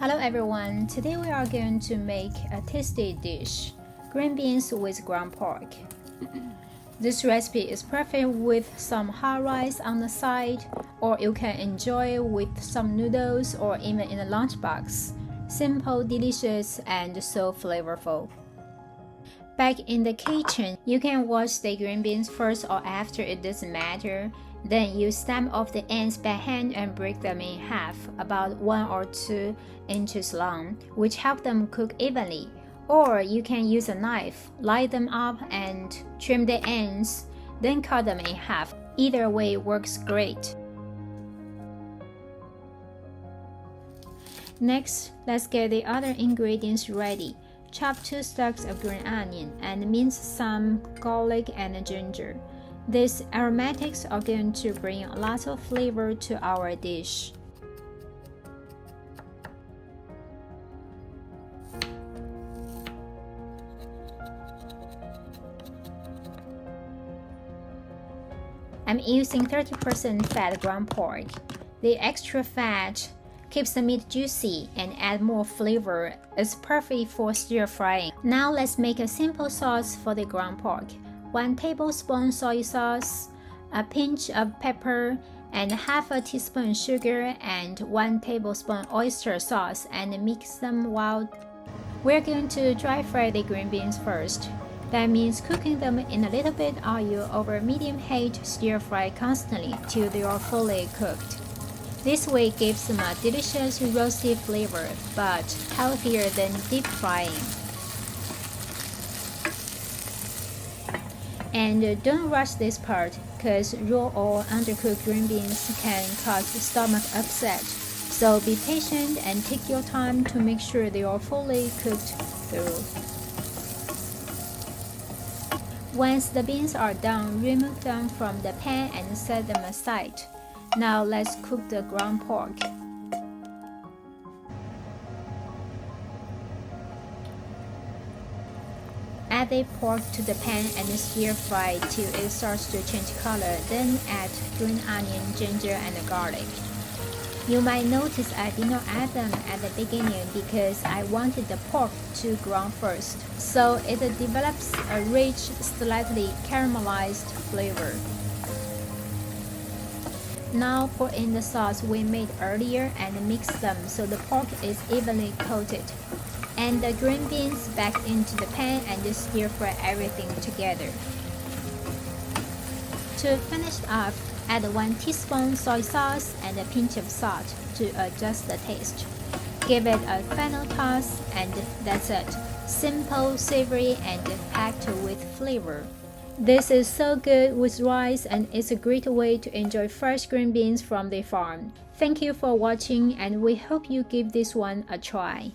Hello everyone, today we are going to make a tasty dish, green beans with ground pork. This recipe is perfect with some hot rice on the side, or you can enjoy with some noodles or even in a lunchbox. Simple, delicious, and so flavorful. Back in the kitchen, you can wash the green beans first or after, it doesn't matter. Then you stamp off the ends by hand and break them in half, about 1 or 2 inches long, which help them cook evenly. Or you can use a knife, line them up and trim the ends, then cut them in half. Either way works great. Next, let's get the other ingredients ready. Chop 2 stalks of green onion and mince some garlic and ginger. These aromatics are going to bring lots of flavor to our dish. I'm using 30% fat ground pork. The extra fat keeps the meat juicy and add more flavor. It's perfect for stir frying. Now let's make a simple sauce for the ground pork. 1 tablespoon soy sauce, a pinch of pepper, and half a teaspoon sugar and 1 tablespoon oyster sauce, and mix them well. We're going to dry fry the green beans first. That means cooking them in a little bit oil over medium heat, stir fry constantly till they are fully cooked. This way gives them a delicious roasty flavor, but healthier than deep frying. And don't rush this part, cause raw or undercooked green beans can cause stomach upset. So be patient and take your time to make sure they are fully cooked through. Once the beans are done, remove them from the pan and set them aside. Now let's cook the ground pork. Add the pork to the pan and stir fry till it starts to change color, then add green onion, ginger, and garlic. You might notice I did not add them at the beginning because I wanted the pork to brown first, so it develops a rich, slightly caramelized flavor. Now pour in the sauce we made earlier and mix them so the pork is evenly coated. And the green beans back into the pan and just stir fry everything together. To finish off, add 1 teaspoon soy sauce and a pinch of salt to adjust the taste. Give it a final toss and that's it. Simple, savory, and packed with flavor. This is so good with rice and it's a great way to enjoy fresh green beans from the farm. Thank you for watching and we hope you give this one a try.